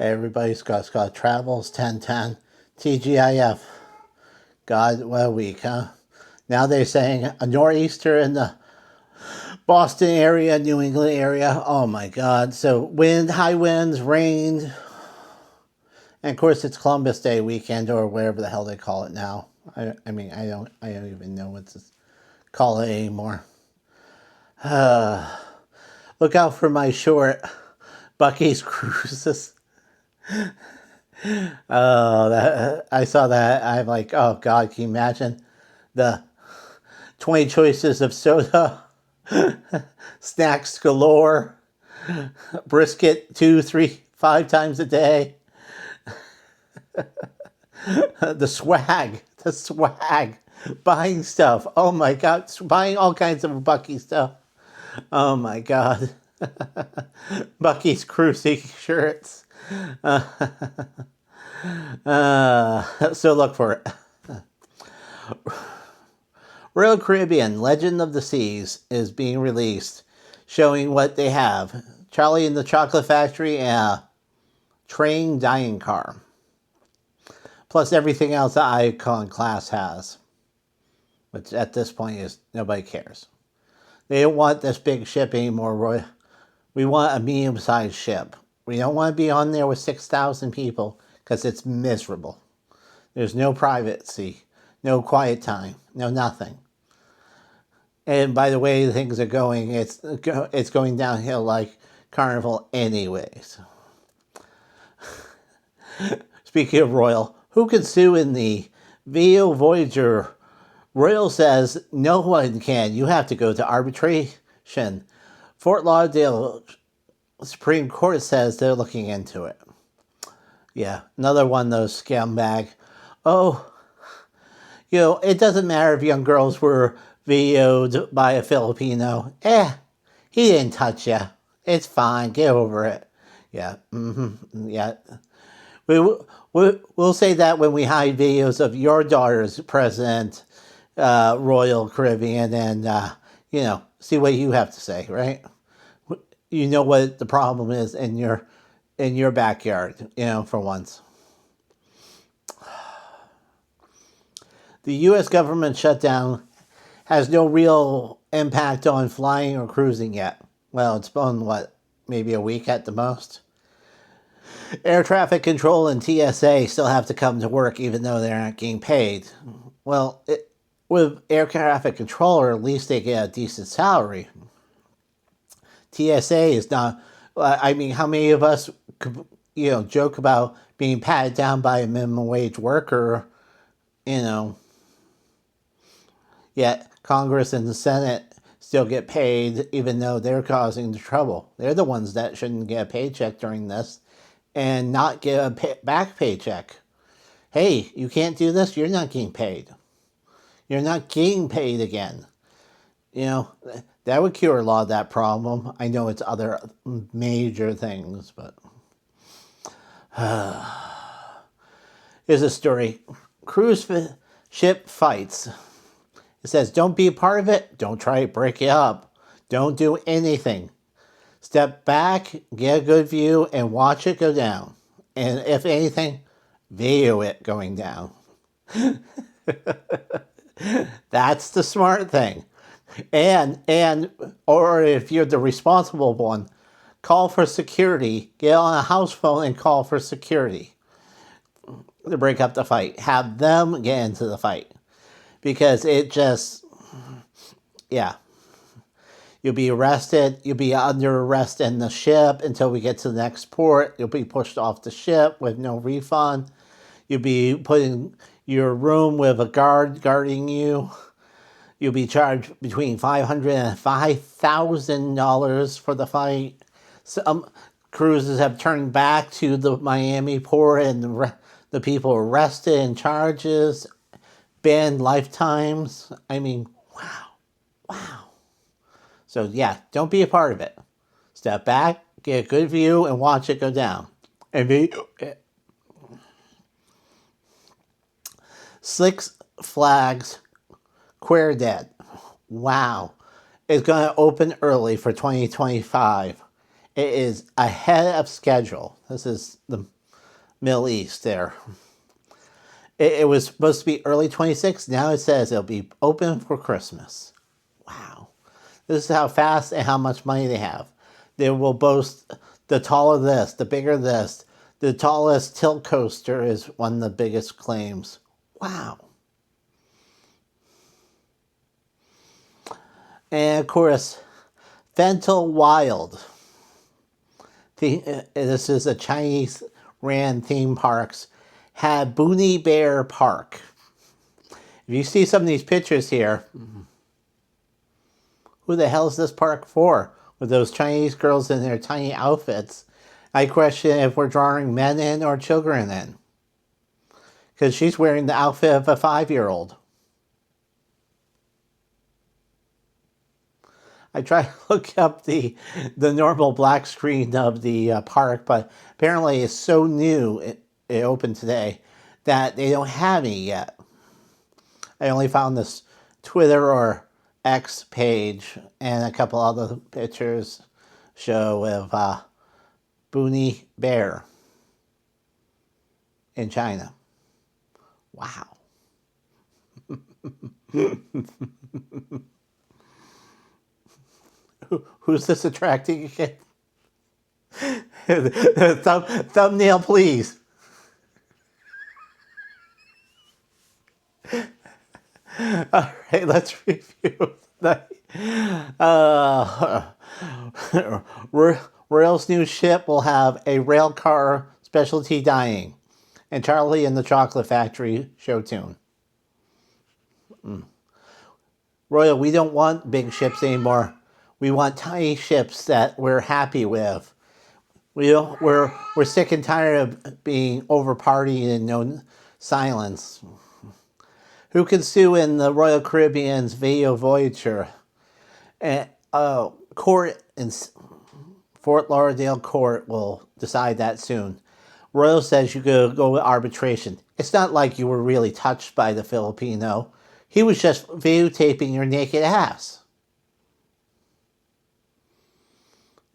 Hey, everybody, Scott Travels 1010 TGIF. God, what a week, huh? Now they're saying a nor'easter in the Boston area, New England area. Oh my God! So high winds, rain, and of course it's Columbus Day weekend or whatever the hell they call it now. I don't even know what to call it anymore. Look out for my short Bucky's Cruises. Oh, I saw that. I'm like, oh God, can you imagine the 20 choices of soda, snacks galore, brisket 2, 3, 5 times a day, the swag, buying stuff. Oh my God, buying all kinds of Bucky stuff. Oh my God, Bucky's Cruising shirts. So look for it. Royal Caribbean Legend of the Seas is being released, showing what they have. Charlie and the Chocolate Factory and a train dining car. Plus everything else that Icon Class has. Which at this point is nobody cares. They don't want this big ship anymore. We want a medium-sized ship. We don't want to be on there with 6,000 people because it's miserable. There's no privacy, no quiet time, no nothing. And by the way things are going, it's going downhill like Carnival anyways. Speaking of Royal, who can sue in the VO Voyager? Royal says no one can. You have to go to arbitration. Fort Lauderdale Supreme Court says they're looking into it. Yeah, another one of those scumbag. Oh, it doesn't matter if young girls were VO'd by a Filipino. He didn't touch you. It's fine. Get over it. Yeah. Yeah. We'll say that when we hide videos of your daughter's president, Royal Caribbean, and, see what you have to say, right? You know what the problem is in your backyard, for once. The U.S. government shutdown has no real impact on flying or cruising yet. Well, it's been, maybe a week at the most? Air traffic control and TSA still have to come to work even though they're not getting paid. Well, with air traffic controller, at least they get a decent salary. TSA is not... how many of us could, joke about being patted down by a minimum wage worker, Yet Congress and the Senate still get paid even though they're causing the trouble. They're the ones that shouldn't get a paycheck during this and not get a back paycheck. Hey, you can't do this, you're not getting paid. You're not getting paid again. That would cure a lot of that problem. I know it's other major things, but... Here's a story. Cruise ship fights. It says, don't be a part of it. Don't try to break it up. Don't do anything. Step back, get a good view, and watch it go down. And if anything, video it going down. That's the smart thing. Or if you're the responsible one, call for security. Get on a house phone and call for security to break up the fight. Have them get into the fight. Because it just, you'll be arrested. You'll be under arrest in the ship until we get to the next port. You'll be pushed off the ship with no refund. You'll be put in your room with a guard guarding you. You'll be charged between $500 and $5,000 for the fight. Some cruises have turned back to the Miami port and the people arrested and charges. Banned lifetimes. Wow. So don't be a part of it. Step back, get a good view, and watch it go down. Six Flags Queer Dead. Wow. It's going to open early for 2025. It is ahead of schedule. This is the Middle East there. It was supposed to be early 26. Now it says it'll be open for Christmas. Wow. This is how fast and how much money they have. They will boast the taller this, the bigger this. The tallest tilt coaster is one of the biggest claims. Wow. And of course, Fantawild. This is a Chinese ran theme parks. Had Boonie Bear Park. If you see some of these pictures here, who the hell is this park for? With those Chinese girls in their tiny outfits. I question if we're drawing men in or children in. Because she's wearing the outfit of a 5-year-old. I tried to look up the normal black screen of the park, but apparently it's so new, it opened today, that they don't have any yet. I only found this Twitter or X page and a couple other pictures show of Boonie Bear in China. Wow. Who's this attracting again? Thumbnail, please. All right, let's review. Royal's new ship will have a rail car specialty dining and Charlie and the Chocolate Factory show tune. Royal, we don't want big ships anymore. We want tiny ships that we're happy with. We're sick and tired of being over-partied and no silence. Who can sue in the Royal Caribbean's Video Voyager? Court in Fort Lauderdale Court will decide that soon. Royal says you could go with arbitration. It's not like you were really touched by the Filipino. He was just videotaping your naked ass.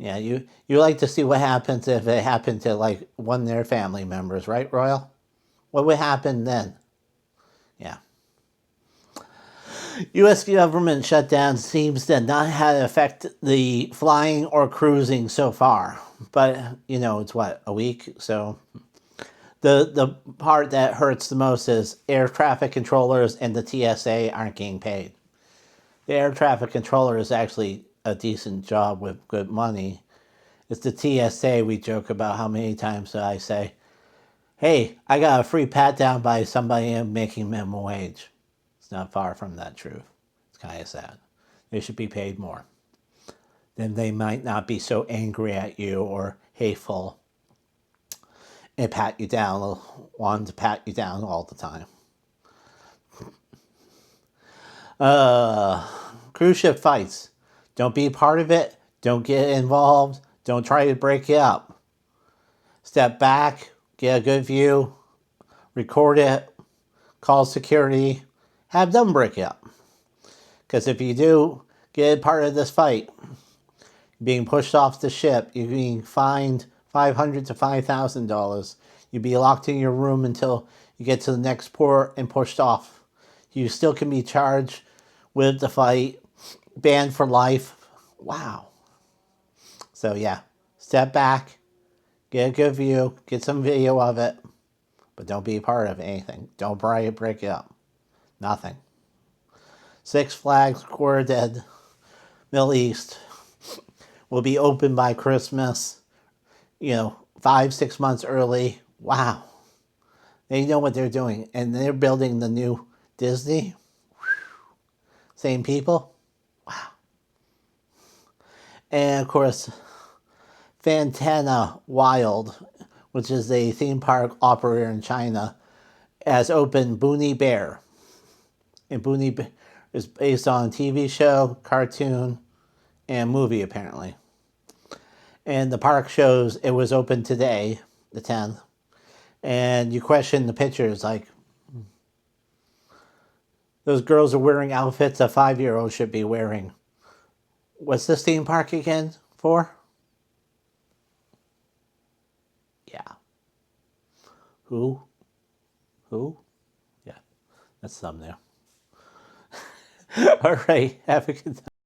Yeah, you like to see what happens if it happened to like one of their family members, right, Royal? What would happen then? Yeah. U.S. government shutdown seems to not have affected the flying or cruising so far. But, it's what, a week? So the part that hurts the most is air traffic controllers and the TSA aren't getting paid. The air traffic controller is actually a decent job with good money. It's the TSA we joke about how many times I say, hey, I got a free pat down by somebody making minimum wage. It's not far from that truth. It's kind of sad. They should be paid more. Then they might not be so angry at you or hateful and pat you down, wanting to pat you down all the time. Cruise ship fights. Don't be a part of it. Don't get involved. Don't try to break it up. Step back, get a good view, record it, call security, have them break it up. Because if you do get part of this fight, being pushed off the ship, you're being fined $500 to $5,000. You'll be locked in your room until you get to the next port and pushed off. You still can be charged with the fight, banned for life. Wow. So yeah, step back, get a good view, get some video of it, but don't be a part of anything. Don't break it up. Nothing. Six Flags Quartet Middle East will be open by Christmas, 5-6 months early. Wow. They know what they're doing. And they're building the new Disney. Same people. Wow. And of course, Fantawild, which is a theme park operator in China, has opened Boonie Bear. And Boonie Bear is based on a TV show, cartoon, and movie apparently. And the park shows it was open today, the 10th. And you question the pictures, like, those girls are wearing outfits a 5-year-old should be wearing. What's this theme park again for? Who? Who? Yeah, that's thumbnail. All right, have a good time.